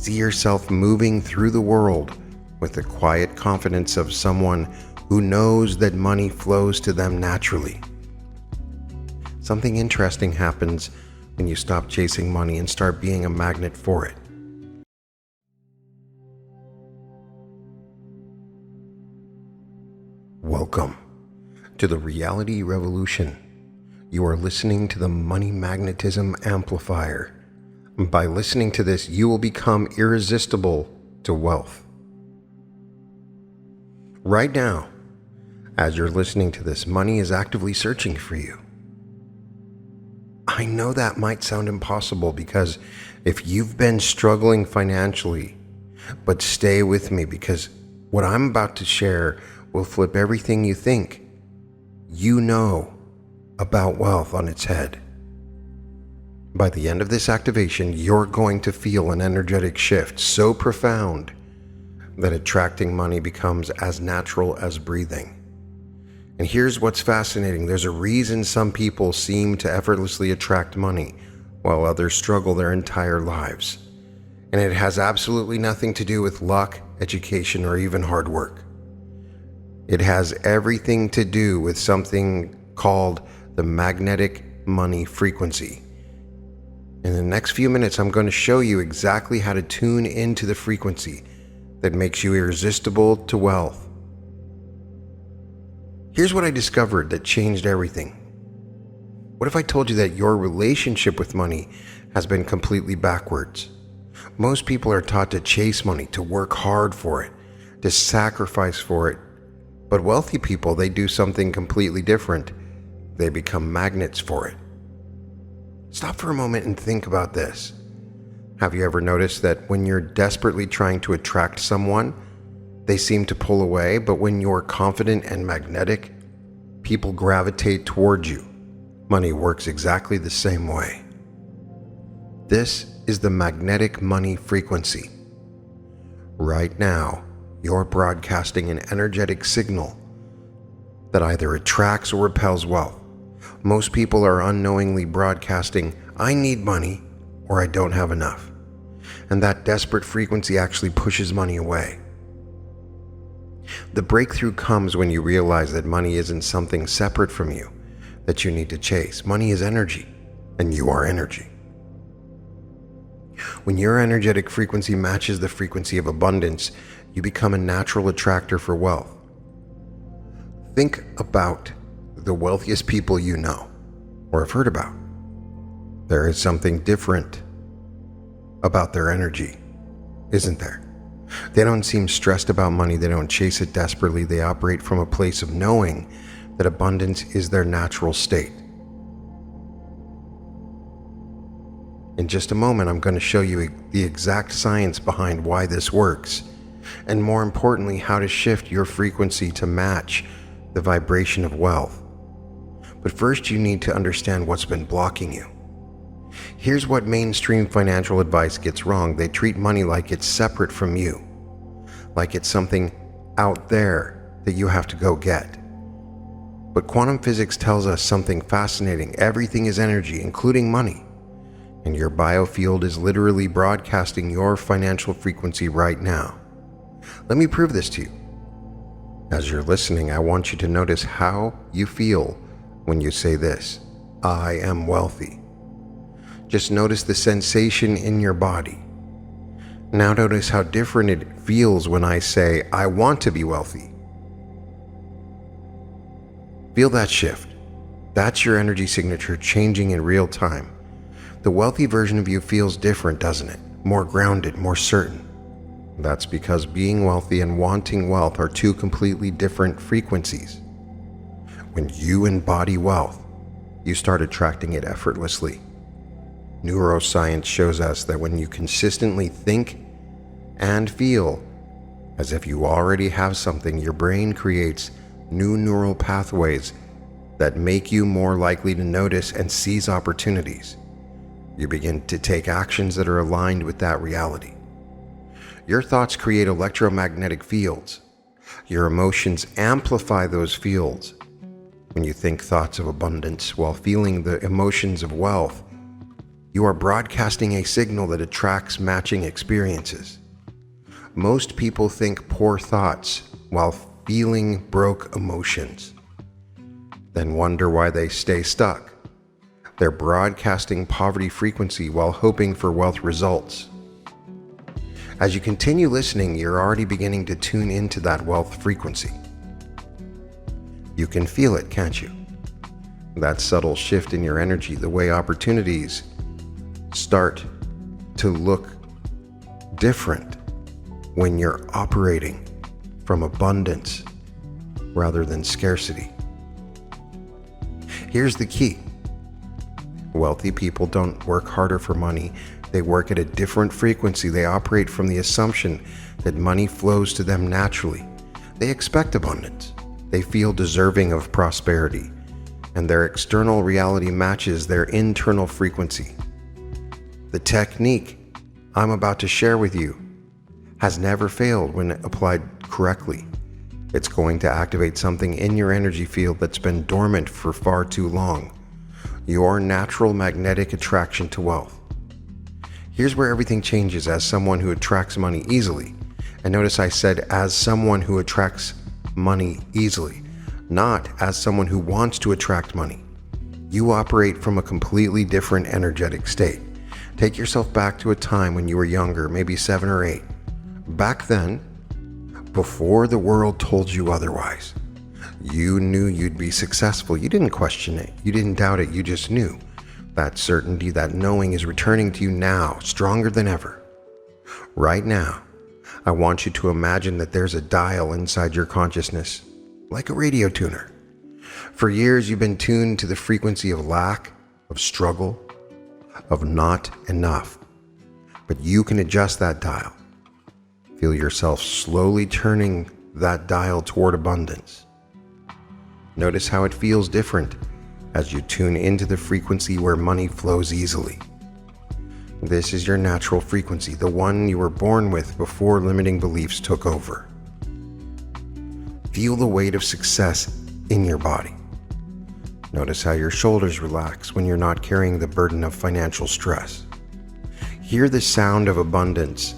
See yourself moving through the world with the quiet confidence of someone who knows that money flows to them naturally. Something interesting happens when you stop chasing money and start being a magnet for it. Welcome to the Reality Revolution. You are listening to the Money Magnetism Amplifier. By listening to this, you will become irresistible to wealth. Right now, as you're listening to this, money is actively searching for you. I know that might sound impossible because if you've been struggling financially, but stay with me because what I'm about to share will flip everything you think you know about wealth on its head. By the end of this activation, you're going to feel an energetic shift so profound that attracting money becomes as natural as breathing. And here's what's fascinating. There's a reason some people seem to effortlessly attract money while others struggle their entire lives. And it has absolutely nothing to do with luck, education, or even hard work. It has everything to do with something called the magnetic money frequency. In the next few minutes, I'm going to show you exactly how to tune into the frequency that makes you irresistible to wealth. Here's what I discovered that changed everything. What if I told you that your relationship with money has been completely backwards? Most people are taught to chase money, to work hard for it, to sacrifice for it. But wealthy people, they do something completely different. They become magnets for it. Stop for a moment and think about this. Have you ever noticed that when you're desperately trying to attract someone, they seem to pull away, but when you're confident and magnetic, people gravitate towards you? Money works exactly the same way. This is the magnetic money frequency. Right now, you're broadcasting an energetic signal that either attracts or repels wealth. Most people are unknowingly broadcasting, "I need money," or "I don't have enough." And that desperate frequency actually pushes money away. The breakthrough comes when you realize that money isn't something separate from you that you need to chase. Money is energy, and you are energy. When your energetic frequency matches the frequency of abundance, you become a natural attractor for wealth. Think about the wealthiest people you know or have heard about. There is something different about their energy, isn't there? They don't seem stressed about money. They don't chase it desperately. They operate from a place of knowing that abundance is their natural state. In just a moment, I'm going to show you the exact science behind why this works, and more importantly, how to shift your frequency to match the vibration of wealth. But first, you need to understand what's been blocking you. Here's what mainstream financial advice gets wrong. They treat money like it's separate from you, like it's something out there that you have to go get. But quantum physics tells us something fascinating. Everything is energy, including money. And your biofield is literally broadcasting your financial frequency right now. Let me prove this to you. As you're listening, I want you to notice how you feel when you say this, "I am wealthy." Just notice the sensation in your body. Now notice how different it feels when I say, "I want to be wealthy." Feel that shift. That's your energy signature changing in real time. The wealthy version of you feels different, doesn't it? More grounded, more certain. That's because being wealthy and wanting wealth are two completely different frequencies. When you embody wealth, you start attracting it effortlessly. Neuroscience shows us that when you consistently think and feel as if you already have something, your brain creates new neural pathways that make you more likely to notice and seize opportunities. You begin to take actions that are aligned with that reality. Your thoughts create electromagnetic fields. Your emotions amplify those fields. When you think thoughts of abundance while feeling the emotions of wealth, You are broadcasting a signal that attracts matching experiences. Most people think poor thoughts while feeling broke emotions, then wonder why they stay stuck. They're broadcasting poverty frequency while hoping for wealth results. As you continue listening, you're already beginning to tune into that wealth frequency. You can feel it, can't you? That subtle shift in your energy, the way opportunities start to look different when you're operating from abundance rather than scarcity. Here's the key. Wealthy people don't work harder for money. They work at a different frequency. They operate from the assumption that money flows to them naturally. They expect abundance. They feel deserving of prosperity, and their external reality matches their internal frequency. The technique I'm about to share with you has never failed when applied correctly. It's going to activate something in your energy field that's been dormant for far too long. Your natural magnetic attraction to wealth. Here's where everything changes as someone who attracts money easily. And notice I said as someone who attracts money easily, not as someone who wants to attract money. You operate from a completely different energetic state. Take yourself back to a time when you were younger, maybe 7 or 8. Back then, before the world told you otherwise, you knew you'd be successful. You didn't question it. You didn't doubt it. You just knew. That certainty, that knowing is returning to you now, stronger than ever. Right now, I want you to imagine that there's a dial inside your consciousness, like a radio tuner. For years, you've been tuned to the frequency of lack, of struggle, of not enough. But you can adjust that dial. Feel yourself slowly turning that dial toward abundance. Notice how it feels different as you tune into the frequency where money flows easily. This is your natural frequency, the one you were born with before limiting beliefs took over. Feel the weight of success in your body. Notice how your shoulders relax when you're not carrying the burden of financial stress. Hear the sound of abundance.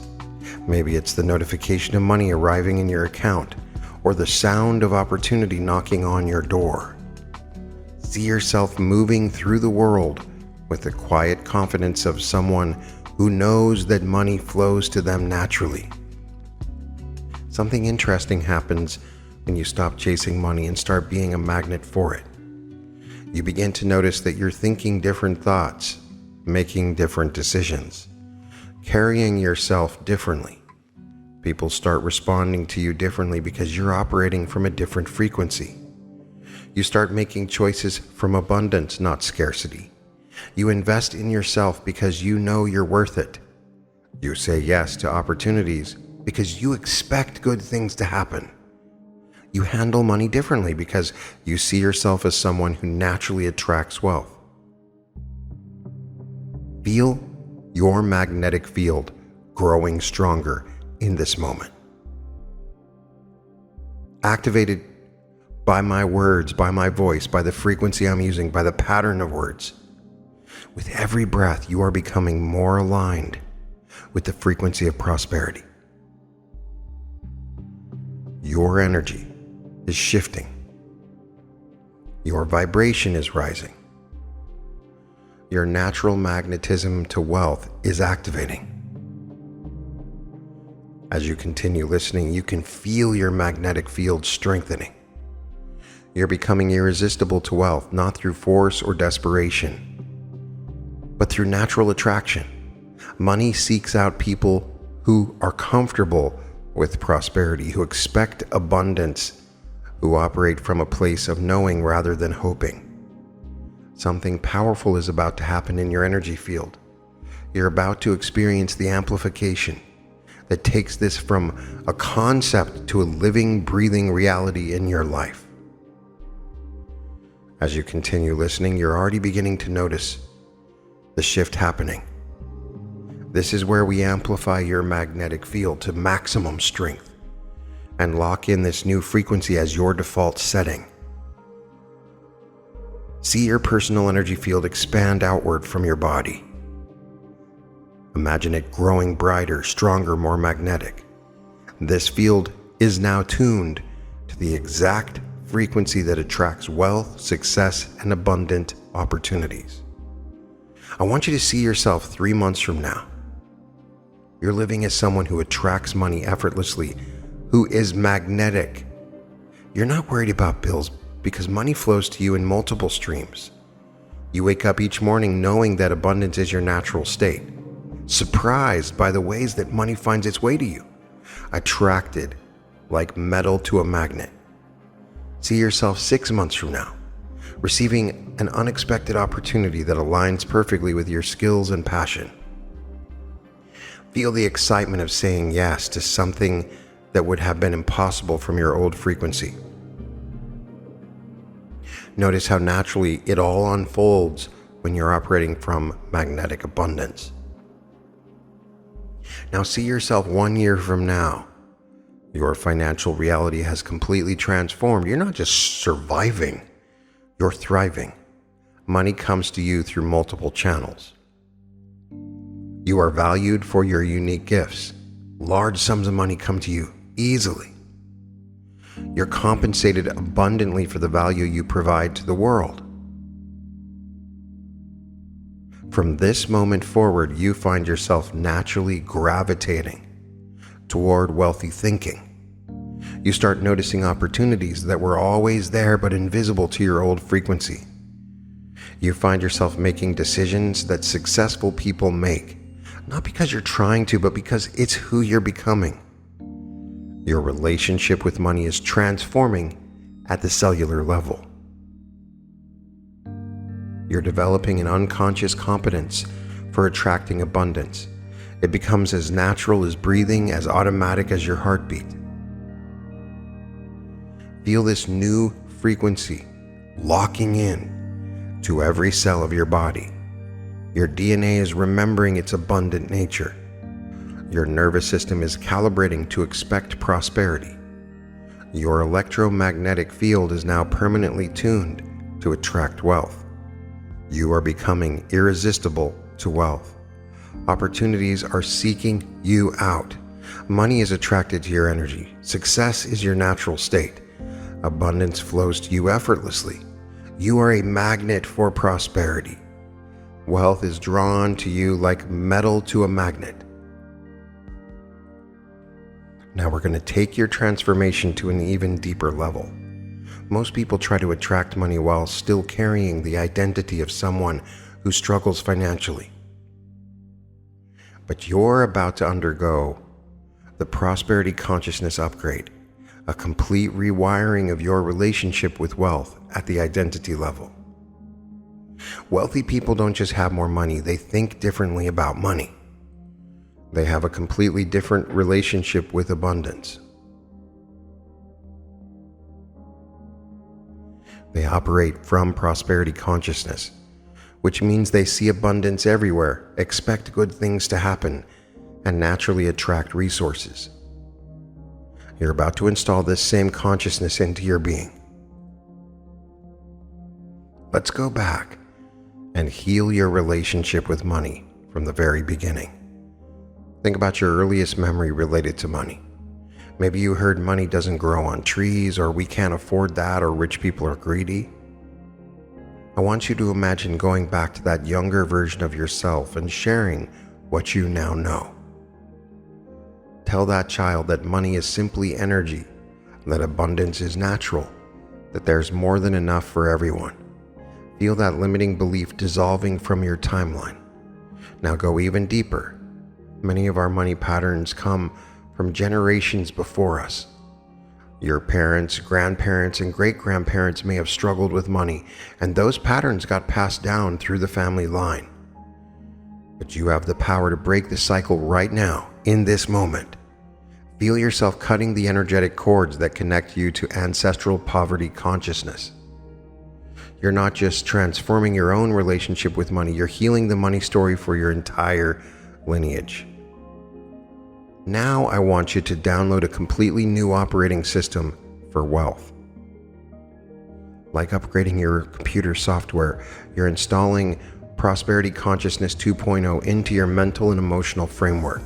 Maybe it's the notification of money arriving in your account, or the sound of opportunity knocking on your door. See yourself moving through the world with the quiet confidence of someone who knows that money flows to them naturally. Something interesting happens when you stop chasing money and start being a magnet for it. You begin to notice that you're thinking different thoughts, making different decisions, carrying yourself differently. People start responding to you differently because you're operating from a different frequency. You start making choices from abundance, not scarcity. You invest in yourself because you know you're worth it. You say yes to opportunities because you expect good things to happen. You handle money differently because you see yourself as someone who naturally attracts wealth. Feel your magnetic field growing stronger in this moment. Activated by my words, by my voice, by the frequency I'm using, by the pattern of words. With every breath, you are becoming more aligned with the frequency of prosperity. Your energy is shifting. Your vibration is rising. Your natural magnetism to wealth is activating. As you continue listening, you can feel your magnetic field strengthening. You're becoming irresistible to wealth, not through force or desperation, but through natural attraction. Money seeks out people who are comfortable with prosperity, who expect abundance, who operate from a place of knowing rather than hoping. Something powerful is about to happen in your energy field. You're about to experience the amplification that takes this from a concept to a living, breathing reality in your life. As you continue listening, you're already beginning to notice the shift happening. This is where we amplify your magnetic field to maximum strength and lock in this new frequency as your default setting. See your personal energy field expand outward from your body. Imagine it growing brighter, stronger, more magnetic. This field is now tuned to the exact frequency that attracts wealth, success, and abundant opportunities. I want you to see yourself 3 months from now. You're living as someone who attracts money effortlessly, who is magnetic. You're not worried about bills because money flows to you in multiple streams. You wake up each morning knowing that abundance is your natural state, surprised by the ways that money finds its way to you, attracted like metal to a magnet. See yourself 6 months from now, receiving an unexpected opportunity that aligns perfectly with your skills and passion. Feel the excitement of saying yes to something that would have been impossible from your old frequency. Notice how naturally it all unfolds when you're operating from magnetic abundance. Now see yourself 1 year from now. Your financial reality has completely transformed. You're not just surviving, you're thriving. Money comes to you through multiple channels. You are valued for your unique gifts. Large sums of money come to you easily. You're compensated abundantly for the value you provide to the world. From this moment forward, you find yourself naturally gravitating toward wealthy thinking. You start noticing opportunities that were always there but invisible to your old frequency. You find yourself making decisions that successful people make, not because you're trying to, but because it's who you're becoming. Your relationship with money is transforming at the cellular level. You're developing an unconscious competence for attracting abundance. It becomes as natural as breathing, as automatic as your heartbeat. Feel this new frequency locking in to every cell of your body. Your DNA is remembering its abundant nature. Your nervous system is calibrating to expect prosperity. Your electromagnetic field is now permanently tuned to attract wealth. You are becoming irresistible to wealth. Opportunities are seeking you out. Money is attracted to your energy. Success is your natural state. Abundance flows to you effortlessly. You are a magnet for prosperity. Wealth is drawn to you like metal to a magnet. Now we're going to take your transformation to an even deeper level. Most people try to attract money while still carrying the identity of someone who struggles financially. But you're about to undergo the prosperity consciousness upgrade, a complete rewiring of your relationship with wealth at the identity level. Wealthy people don't just have more money, they think differently about money. They have a completely different relationship with abundance. They operate from prosperity consciousness, which means they see abundance everywhere, expect good things to happen, and naturally attract resources. You're about to install this same consciousness into your being. Let's go back and heal your relationship with money from the very beginning. Think about your earliest memory related to money. Maybe you heard money doesn't grow on trees, or we can't afford that, or rich people are greedy. I want you to imagine going back to that younger version of yourself and sharing what you now know. Tell that child that money is simply energy, that abundance is natural, that there's more than enough for everyone. Feel that limiting belief dissolving from your timeline. Now go even deeper. Many of our money patterns come from generations before us. Your parents, grandparents, and great-grandparents may have struggled with money, and those patterns got passed down through the family line. But you have the power to break the cycle right now, in this moment. Feel yourself cutting the energetic cords that connect you to ancestral poverty consciousness. You're not just transforming your own relationship with money, you're healing the money story for your entire lineage. Now I want you to download a completely new operating system for wealth. Like upgrading your computer software, you're installing Prosperity Consciousness 2.0 into your mental and emotional framework.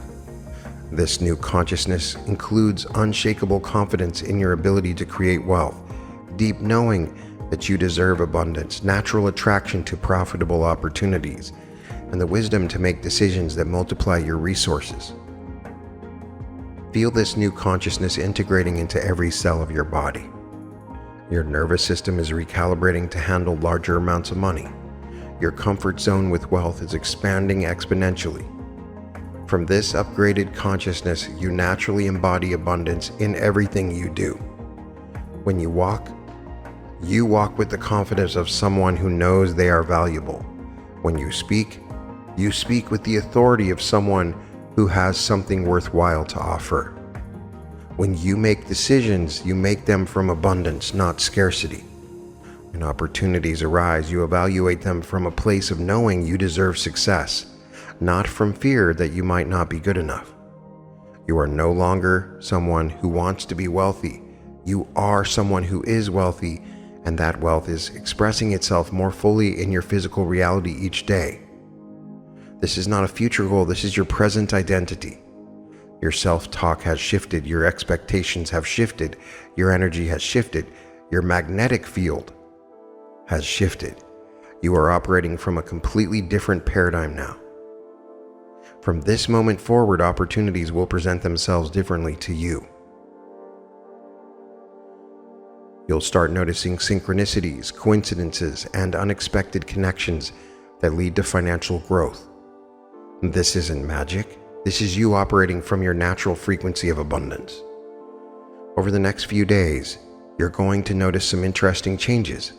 This new consciousness includes unshakable confidence in your ability to create wealth, deep knowing that you deserve abundance, natural attraction to profitable opportunities, and the wisdom to make decisions that multiply your resources. Feel this new consciousness integrating into every cell of your body. Your nervous system is recalibrating to handle larger amounts of money. Your comfort zone with wealth is expanding exponentially. From this upgraded consciousness, you naturally embody abundance in everything you do. When you walk with the confidence of someone who knows they are valuable. When you speak with the authority of someone who has something worthwhile to offer. When you make decisions, you make them from abundance, not scarcity. When opportunities arise, you evaluate them from a place of knowing you deserve success, not from fear that you might not be good enough. You are no longer someone who wants to be wealthy. You are someone who is wealthy, and that wealth is expressing itself more fully in your physical reality each day. This is not a future goal, this is your present identity. Your self-talk has shifted, your expectations have shifted, your energy has shifted, your magnetic field has shifted. You are operating from a completely different paradigm now. From this moment forward, opportunities will present themselves differently to you. You'll start noticing synchronicities, coincidences, and unexpected connections that lead to financial growth. This isn't magic. This is you operating from your natural frequency of abundance. Over the next few days, you're going to notice some interesting changes.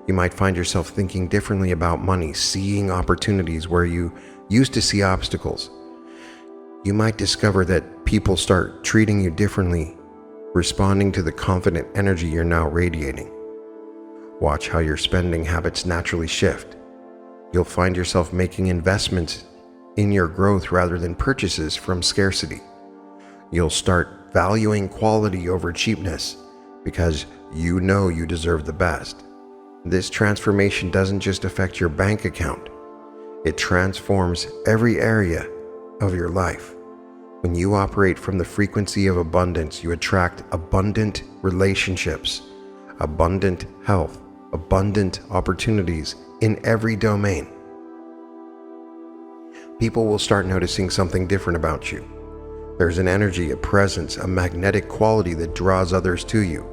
You might find yourself thinking differently about money, seeing opportunities where you used to see obstacles. You might discover that people start treating you differently, responding to the confident energy you're now radiating. Watch how your spending habits naturally shift. You'll find yourself making investments in your growth rather than purchases from scarcity. You'll start valuing quality over cheapness because you know you deserve the best. This transformation doesn't just affect your bank account, it transforms every area of your life. When you operate from the frequency of abundance, you attract abundant relationships, abundant health, abundant opportunities in every domain. People will start noticing something different about you. There's an energy, a presence, a magnetic quality that draws others to you.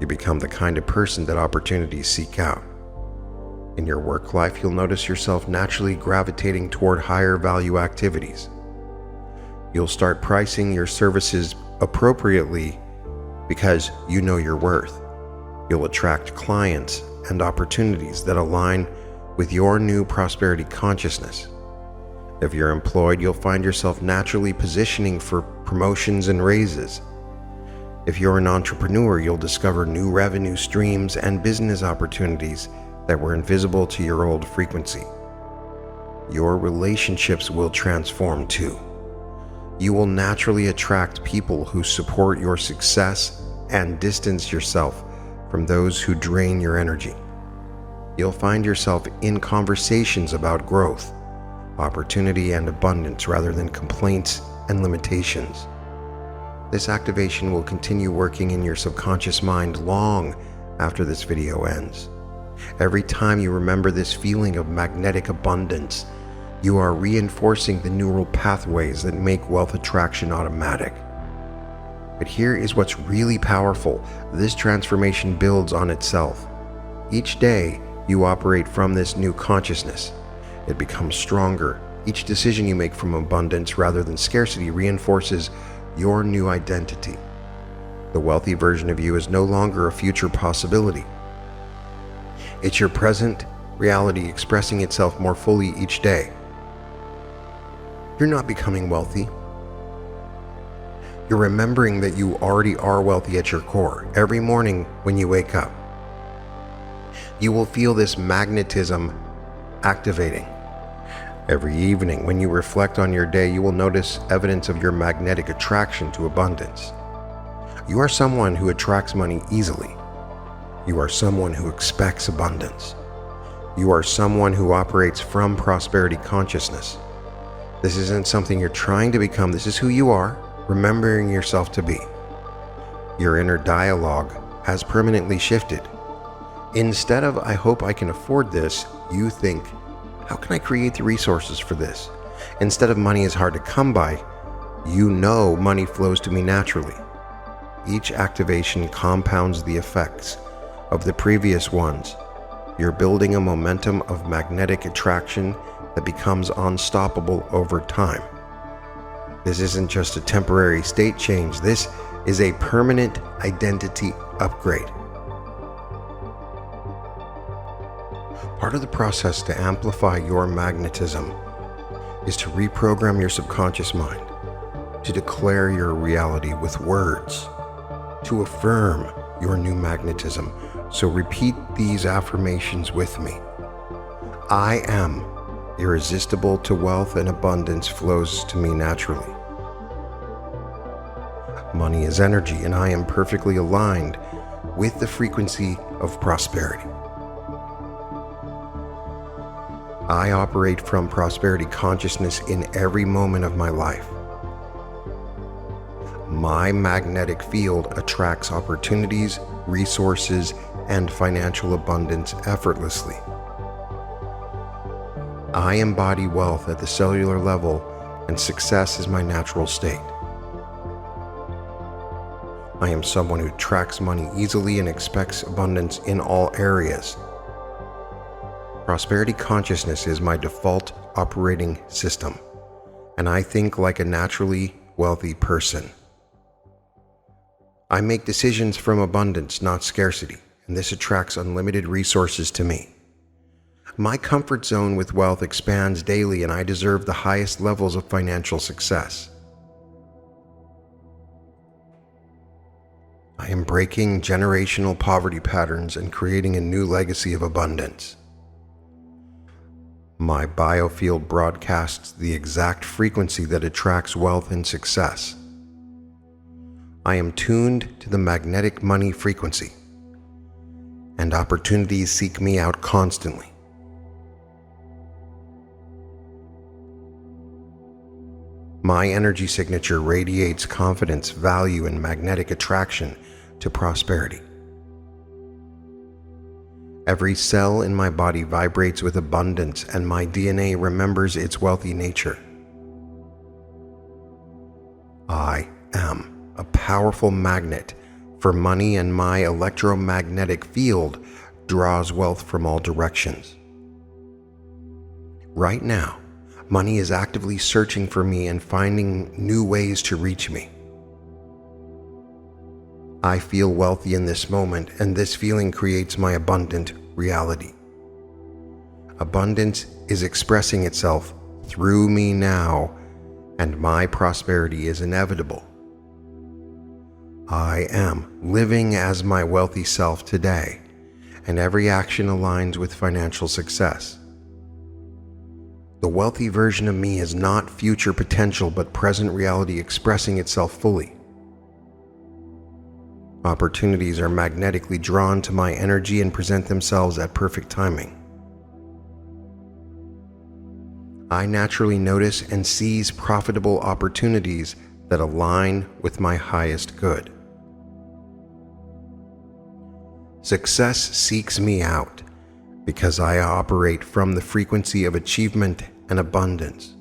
You become the kind of person that opportunities seek out. In your work life, you'll notice yourself naturally gravitating toward higher value activities. You'll start pricing your services appropriately because you know your worth. You'll attract clients and opportunities that align with your new prosperity consciousness. If you're employed, you'll find yourself naturally positioning for promotions and raises. If you're an entrepreneur, you'll discover new revenue streams and business opportunities that were invisible to your old frequency. Your relationships will transform too. You will naturally attract people who support your success and distance yourself from those who drain your energy. You'll find yourself in conversations about growth, opportunity, and abundance rather than complaints and limitations. This activation will continue working in your subconscious mind long after this video ends. Every time you remember this feeling of magnetic abundance, you are reinforcing the neural pathways that make wealth attraction automatic. But here is what's really powerful. This transformation builds on itself. Each day, you operate from this new consciousness. It becomes stronger. Each decision you make from abundance rather than scarcity reinforces your new identity. The wealthy version of you is no longer a future possibility. It's your present reality expressing itself more fully each day. You're not becoming wealthy. You're remembering that you already are wealthy at your core. Every morning when you wake up, you will feel this magnetism activating. Every evening when you reflect on your day, you will notice evidence of your magnetic attraction to abundance. You are someone who attracts money easily. You are someone who expects abundance. You are someone who operates from prosperity consciousness. This isn't something you're trying to become. This is who you are, remembering yourself to be. Your inner dialogue has permanently shifted. Instead of, I hope I can afford this, you think, how can I create the resources for this? Instead of money is hard to come by, you know money flows to me naturally. Each activation compounds the effects of the previous ones. You're building a momentum of magnetic attraction that becomes unstoppable over time. This isn't just a temporary state change, this is a permanent identity upgrade. Part of the process to amplify your magnetism is to reprogram your subconscious mind, to declare your reality with words, to affirm your new magnetism. So repeat these affirmations with me. I am irresistible to wealth, and abundance flows to me naturally. Money is energy, and I am perfectly aligned with the frequency of prosperity. I operate from prosperity consciousness in every moment of my life. My magnetic field attracts opportunities, resources, and financial abundance effortlessly. I embody wealth at the cellular level, and success is my natural state. I am someone who attracts money easily and expects abundance in all areas. Prosperity consciousness is my default operating system, and I think like a naturally wealthy person. I make decisions from abundance, not scarcity, and this attracts unlimited resources to me. My comfort zone with wealth expands daily, and I deserve the highest levels of financial success. I am breaking generational poverty patterns and creating a new legacy of abundance. My biofield broadcasts the exact frequency that attracts wealth and success. I am tuned to the magnetic money frequency, and opportunities seek me out constantly. My energy signature radiates confidence, value, and magnetic attraction to prosperity. Every cell in my body vibrates with abundance, and my DNA remembers its wealthy nature. I am a powerful magnet for money, and my electromagnetic field draws wealth from all directions. Right now, money is actively searching for me and finding new ways to reach me. I feel wealthy in this moment, and this feeling creates my abundant reality. Abundance is expressing itself through me now, and my prosperity is inevitable. I am living as my wealthy self today, and every action aligns with financial success. The wealthy version of me is not future potential, but present reality expressing itself fully. Opportunities are magnetically drawn to my energy and present themselves at perfect timing. I naturally notice and seize profitable opportunities that align with my highest good. Success seeks me out because I operate from the frequency of achievement and abundance.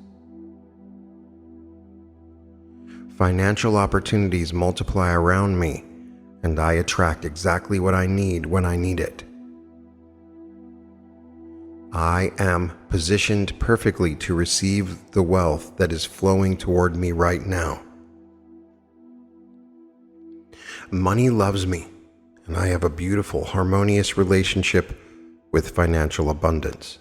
Financial opportunities multiply around me, and I attract exactly what I need when I need it. I am positioned perfectly to receive the wealth that is flowing toward me right now. Money loves me, and I have a beautiful, harmonious relationship with financial abundance.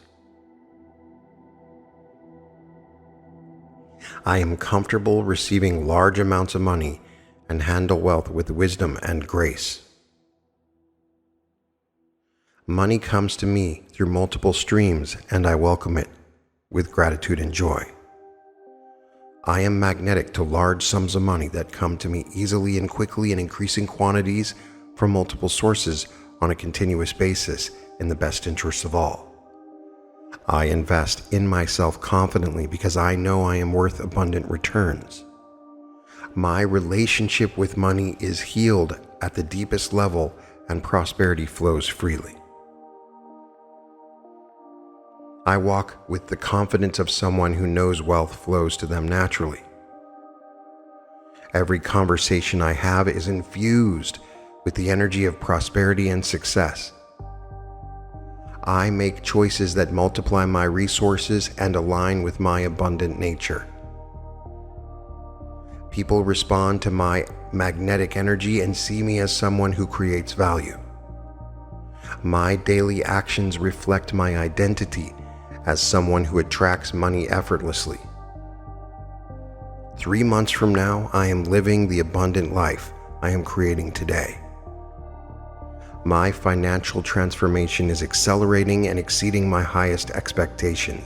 I am comfortable receiving large amounts of money and handle wealth with wisdom and grace. Money comes to me through multiple streams, and I welcome it with gratitude and joy. I am magnetic to large sums of money that come to me easily and quickly in increasing quantities from multiple sources on a continuous basis in the best interest of all. I invest in myself confidently because I know I am worth abundant returns. My relationship with money is healed at the deepest level and prosperity flows freely. I walk with the confidence of someone who knows wealth flows to them naturally. Every conversation I have is infused with the energy of prosperity and success. I make choices that multiply my resources and align with my abundant nature. People respond to my magnetic energy and see me as someone who creates value. My daily actions reflect my identity as someone who attracts money effortlessly. 3 months from now, I am living the abundant life I am creating today. My financial transformation is accelerating and exceeding my highest expectations.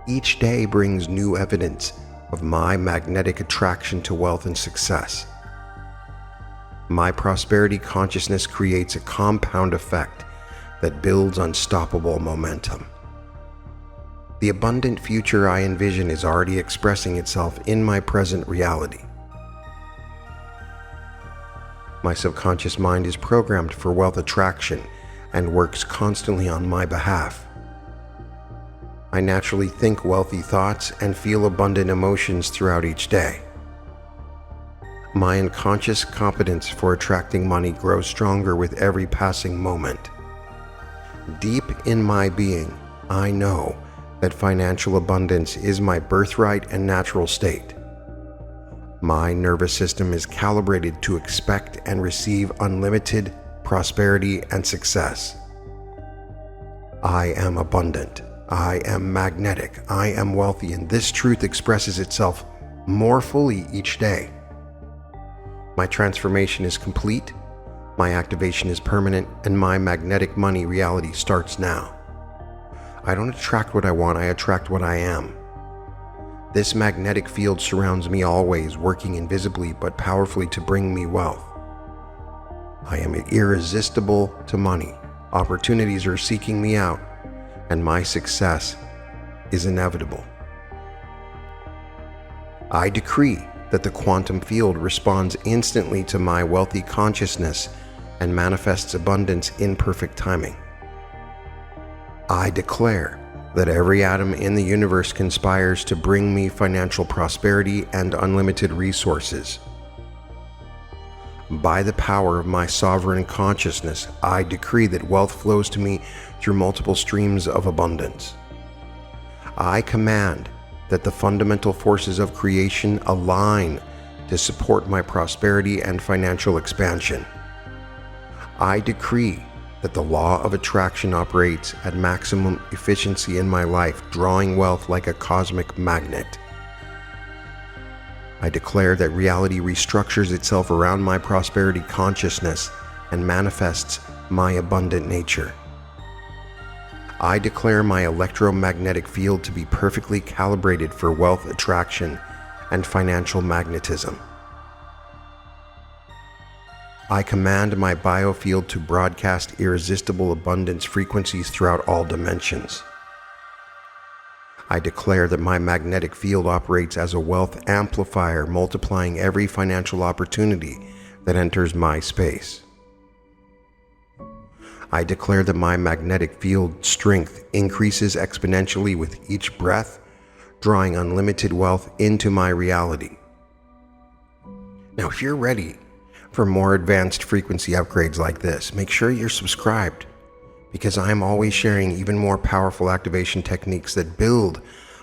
Each day brings new evidence of my magnetic attraction to wealth and success. My prosperity consciousness creates a compound effect that builds unstoppable momentum. The abundant future I envision is already expressing itself in my present reality. My subconscious mind is programmed for wealth attraction and works constantly on my behalf. I naturally think wealthy thoughts and feel abundant emotions throughout each day. My unconscious competence for attracting money grows stronger with every passing moment. Deep in my being, I know that financial abundance is my birthright and natural state. My nervous system is calibrated to expect and receive unlimited prosperity and success. I am abundant. I am magnetic. I am wealthy, and this truth expresses itself more fully each day. My transformation is complete, my activation is permanent, and my magnetic money reality starts now. I don't attract what I want, I attract what I am. This magnetic field surrounds me always, working invisibly but powerfully to bring me wealth. I am irresistible to money. Opportunities are seeking me out, and my success is inevitable. I decree that the quantum field responds instantly to my wealthy consciousness and manifests abundance in perfect timing. I declare that every atom in the universe conspires to bring me financial prosperity and unlimited resources. By the power of my sovereign consciousness, I decree that wealth flows to me through multiple streams of abundance. I command that the fundamental forces of creation align to support my prosperity and financial expansion. I decree that the law of attraction operates at maximum efficiency in my life, drawing wealth like a cosmic magnet. I declare that reality restructures itself around my prosperity consciousness and manifests my abundant nature. I declare my electromagnetic field to be perfectly calibrated for wealth attraction and financial magnetism. I command my biofield to broadcast irresistible abundance frequencies throughout all dimensions. I declare that my magnetic field operates as a wealth amplifier, multiplying every financial opportunity that enters my space. I declare that my magnetic field strength increases exponentially with each breath, drawing unlimited wealth into my reality. Now, if you're ready for more advanced frequency upgrades like this, make sure you're subscribed, because I'm always sharing even more powerful activation techniques that build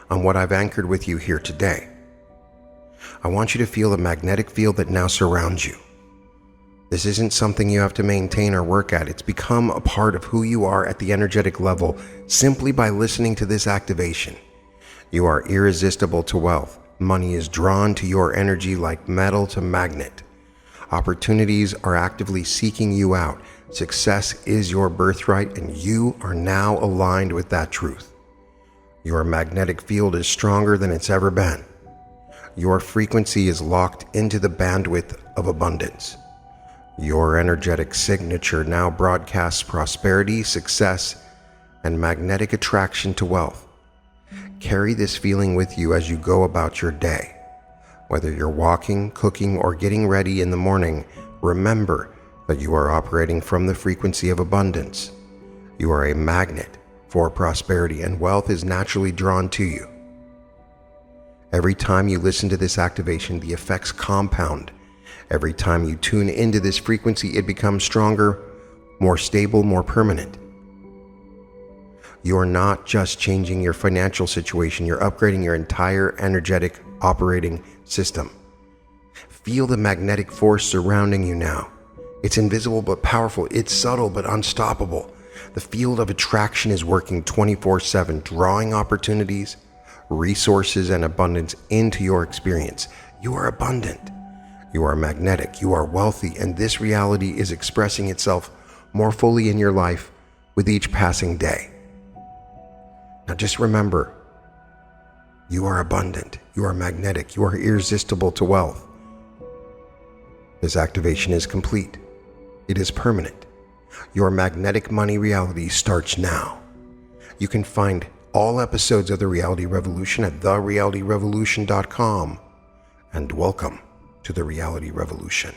on what I've anchored with you here today. I want you to feel the magnetic field that now surrounds you. This isn't something you have to maintain or work at. It's become a part of who you are at the energetic level simply by listening to this activation. You are irresistible to wealth. Money is drawn to your energy like metal to magnet. Opportunities are actively seeking you out. Success is your birthright, and you are now aligned with that truth. Your magnetic field is stronger than it's ever been. Your frequency is locked into the bandwidth of abundance. Your energetic signature now broadcasts prosperity, success, and magnetic attraction to wealth. Carry this feeling with you as you go about your day. Whether you're walking, cooking, or getting ready in the morning, remember that you are operating from the frequency of abundance. You are a magnet for prosperity, and wealth is naturally drawn to you. Every time you listen to this activation, the effects compound. Every time you tune into this frequency, it becomes stronger, more stable, more permanent. You're not just changing your financial situation, you're upgrading your entire energetic operating system. Feel the magnetic force surrounding you now. It's invisible but powerful. It's subtle but unstoppable. The field of attraction is working 24/7, drawing opportunities, resources, and abundance into your experience. You are abundant. You are magnetic. You are wealthy, and this reality is expressing itself more fully in your life with each passing day. Now just remember, you are abundant, you are magnetic, you are irresistible to wealth. This activation is complete. It is permanent. Your magnetic money reality starts now. You can find all episodes of The Reality Revolution at therealityrevolution.com. And welcome to The Reality Revolution.